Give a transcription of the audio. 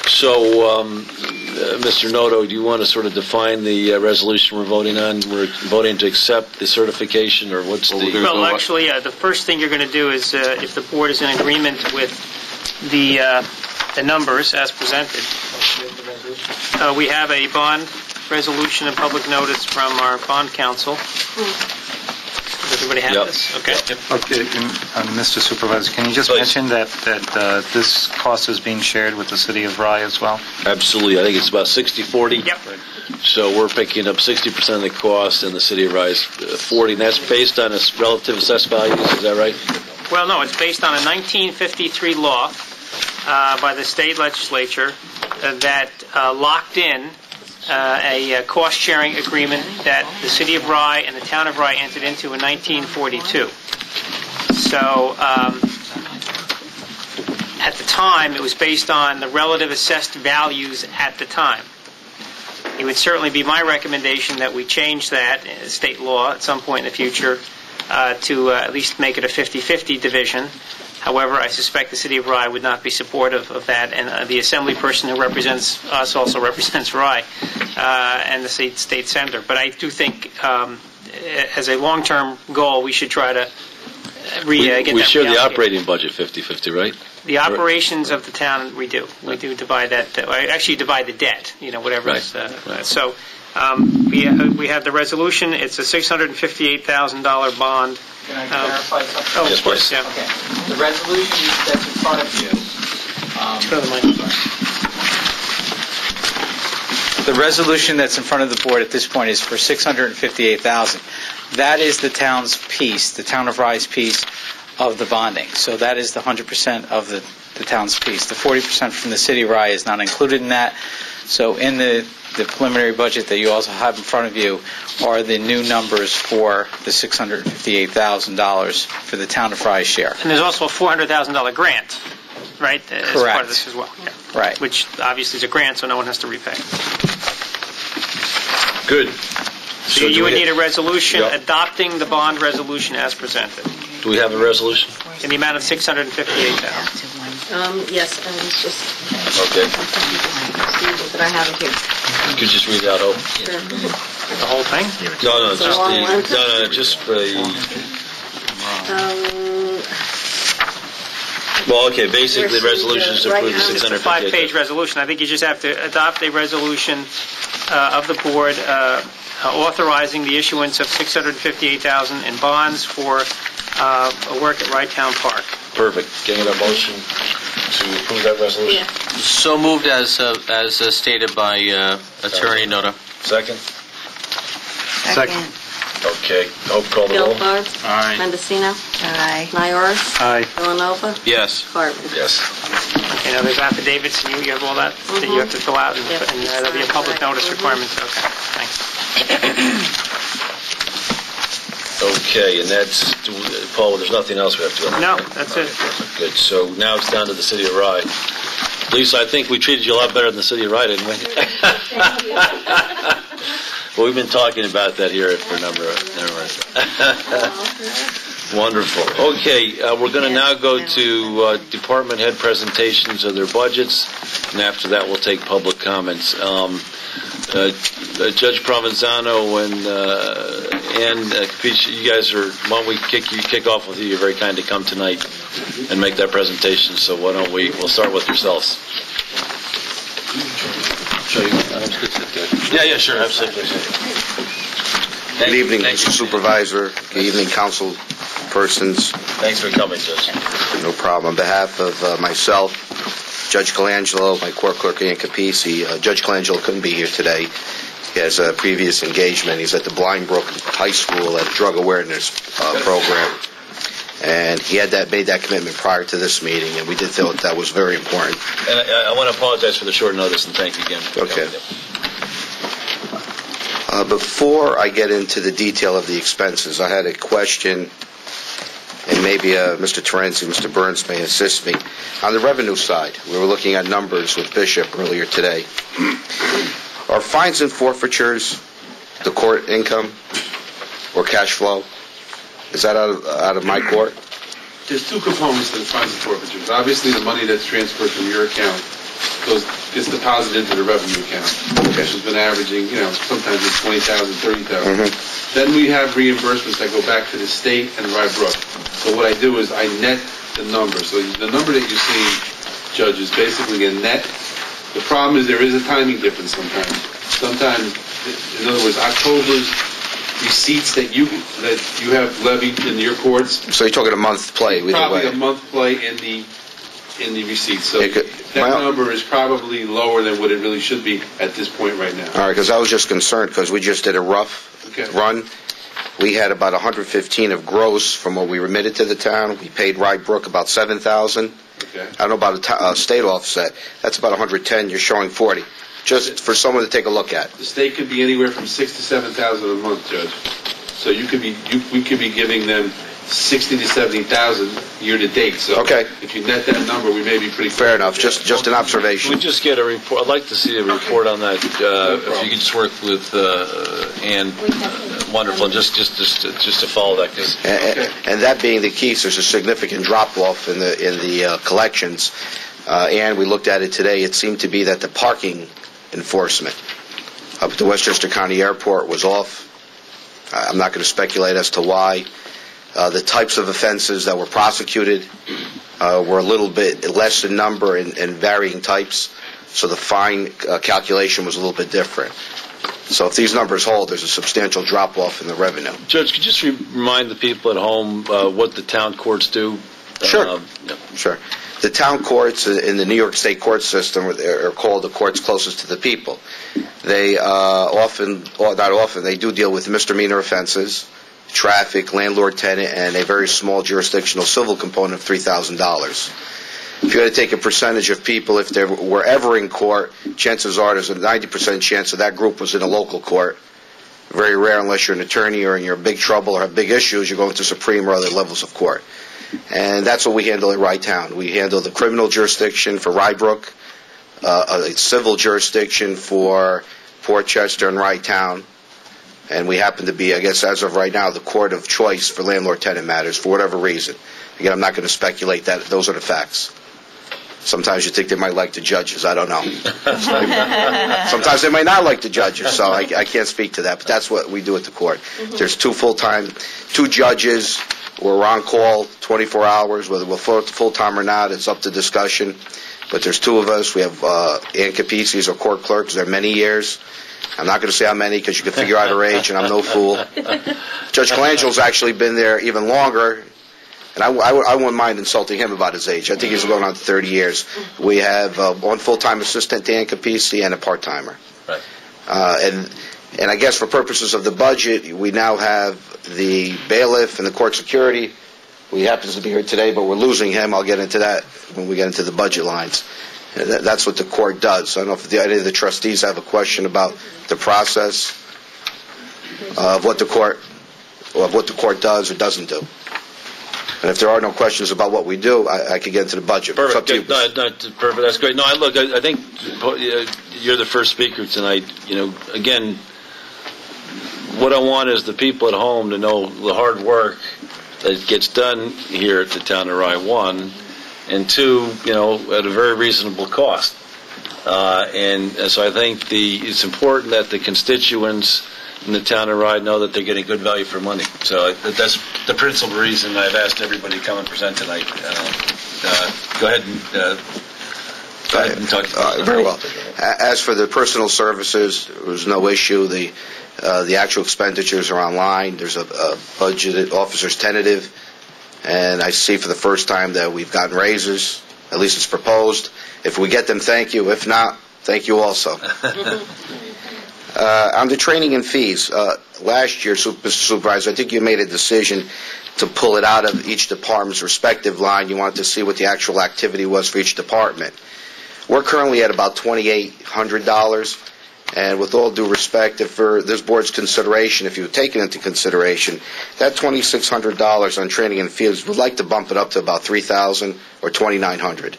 So, Mr. Noto, do you want to sort of define the resolution we're voting on? We're voting to accept the certification, or what's the... Well, actually, the first thing you're going to do is, if the board is in agreement with the numbers as presented, we have a bond resolution and public notice from our bond counsel. Does everybody have this? Okay. Okay, Mr. Supervisor, can you just mention that this cost is being shared with the City of Rye as well? Absolutely. I think it's about 60-40. Yep. So we're picking up 60% of the cost, and the City of Rye is 40%. And that's based on its relative assessed values. Is that right? Well, no. It's based on a 1953 law by the state legislature that locked in a cost-sharing agreement that the City of Rye and the Town of Rye entered into in 1942. So, at the time, it was based on the relative assessed values at the time. It would certainly be my recommendation that we change that state law at some point in the future to at least make it a 50-50 division. However, I suspect the City of Rye would not be supportive of that, and the assembly person who represents us also represents Rye and the state senator. But I do think, as a long-term goal, we should try to get that. We share the operating budget 50-50, right? The operations of the town, we do. We do divide that. Actually, divide the debt. Whatever. Right. Right. So we have the resolution. It's a $658,000 bond. Can I clarify something? Oh, of course, yeah. Okay. The resolution that's in front of you. Go to the microphone. The resolution that's in front of the board at this point is for $658,000. That is the town's piece, the Town of Rye's piece of the bonding. So that is the 100% of the town's piece. The 40% from the City of Rye is not included in that. So in the preliminary budget that you also have in front of you are the new numbers for the $658,000 for the Town of Rye's share. And there's also a $400,000 grant, right? As Correct. part of this as well. Yeah. Right. Which obviously is a grant, so no one has to repay. Good. So you would need a resolution adopting the bond resolution as presented. Do we have a resolution? In the amount of $658,000. Yes, I was just... Okay. But I have it here. You could just read that out. Sure. The whole thing? No, It's a long one. just for the... Well, okay, basically the resolution is to approve the It's a 658. 5-page resolution. I think you just have to adopt a resolution of the board authorizing the issuance of $658,000 in bonds for work at Rye Town Park. Perfect. Can I get a motion to approve that resolution? Yeah. So moved as stated by Attorney Noto. Second? Second. Okay. Hope call the roll. Gelfard. Aye. Mendocino. Aye. Nyoris. Aye. Villanova. Yes. Cartman. Yes. Okay, now there's affidavits, and you have all that that you have to fill out, and there'll be a public notice requirement. Okay, thanks. Okay, and that's, Paul, there's nothing else we have to do. No, that's it. Good. So now it's down to the City of Rye. Lisa, I think we treated you a lot better than the City of Rye, didn't we? Well, we've been talking about that here for a number of... Wonderful. Okay, we're going to now go to department head presentations of their budgets, and after that we'll take public comments. Judge Provenzano and Capice, you guys are... Why don't we kick off with you? You're very kind to come tonight and make that presentation, so why don't we'll start with yourselves. Show you. Yeah, sure, absolutely. Good evening, Mr. Supervisor. Good evening, council persons. Thanks for coming, Judge. No problem. On behalf of myself, Judge Colangelo, my court clerk, and Capice, Judge Colangelo couldn't be here today. He has a previous engagement. He's at the Blind Brook High School at a drug awareness program. And he had made that commitment prior to this meeting, and we did feel that was very important. And I want to apologize for the short notice, and thank you again. Okay. Before I get into the detail of the expenses, I had a question, and maybe Mr. Terenzi, Mr. Burns may assist me. On the revenue side, we were looking at numbers with Bishop earlier today. Are fines and forfeitures the court income or cash flow? Is that out of my court? There's two components to the fines and forfeitures. Obviously, the money that's transferred from your account gets deposited into the revenue account, which has been averaging, sometimes it's 20,000, 30,000. Then we have reimbursements that go back to the state and Rybrook. So what I do is I net the number. So the number that you see, Judge, is basically a net. The problem is there is a timing difference sometimes. Sometimes, in other words, October's receipts that you have levied in your courts. So you're talking a month play either Probably way. a month play in the receipts. So that number is probably lower than what it really should be at this point right now. All right, because I was just concerned because we just did a rough run. We had about 115 of gross from what we remitted to the town. We paid Rybrook about 7,000. Okay. I don't know about a state offset. That's about 110. You're showing 40. Just for someone to take a look at. The state could be anywhere from 6,000 to 7,000 a month, Judge. So we could be giving them 60,000 to 70,000 year to date. So if you net that number, we may be pretty fair enough. Just an observation. We just get a report. I'd like to see a report on that. If you could just work with Ann, wonderful. Just to follow that. And that being the case, there's a significant drop off in the collections. And we looked at it today. It seemed to be that the parking enforcement up at the Westchester County Airport was off. I'm not going to speculate as to why. The types of offenses that were prosecuted were a little bit less in number and varying types, so the fine calculation was a little bit different. So if these numbers hold, there's a substantial drop-off in the revenue. Judge, could you just remind the people at home what the town courts do? Sure. Sure. The town courts in the New York State court system are called the courts closest to the people. They they do deal with misdemeanor offenses, traffic, landlord-tenant, and a very small jurisdictional civil component of $3,000. If you had to take a percentage of people, if they were ever in court, chances are there's a 90% chance that that group was in a local court. Very rare unless you're an attorney or you're in big trouble or have big issues, you're going to Supreme or other levels of court. And that's what we handle at Rye Town. We handle the criminal jurisdiction for Rybrook, a civil jurisdiction for Portchester and Rye Town, and we happen to be, I guess, as of right now, the court of choice for landlord-tenant matters for whatever reason. Again, I'm not going to speculate that. Those are the facts. Sometimes you think they might like the judges. I don't know. Sometimes they might not like the judges, so I can't speak to that. But that's what we do at the court. There's two judges. We're on call 24 hours, whether we're full-time or not. It's up to discussion. But there's two of us. We have Ann Capizzi's our court clerk. There are many years. I'm not going to say how many because you can figure out her age, and I'm no fool. Judge Colangelo's actually been there even longer. And I wouldn't mind insulting him about his age. I think he's going on 30 years. We have one full-time assistant, Dan Capizzi, and a part-timer. Right. And I guess for purposes of the budget, we now have the bailiff and the court security. He happens to be here today, but we're losing him. I'll get into that when we get into the budget lines. That's what the court does. I don't know if any of the trustees have a question about the process of what the court does or doesn't do. And if there are no questions about what we do, I could get into the budget. Perfect. Perfect. That's great. No, I think you're the first speaker tonight. Again, what I want is the people at home to know the hard work that gets done here at the town of Rye, one, and two, at a very reasonable cost. And so I think it's important that the constituents in the town of Rye know that they're getting good value for money. So that's the principal reason I've asked everybody to come and present tonight. Go ahead and talk. Very well. As for the personal services, there was no issue. The actual expenditures are online. There's a budgeted officer's tentative, and I see for the first time that we've gotten raises. At least it's proposed. If we get them, thank you. If not, thank you also. On the training and fees, last year, Mr. Supervisor, I think you made a decision to pull it out of each department's respective line. You wanted to see what the actual activity was for each department. We're currently at about $2,800, and with all due respect, if for this board's consideration, if you take it into consideration, that $2,600 on training and fees, we'd like to bump it up to about $3,000 or $2,900.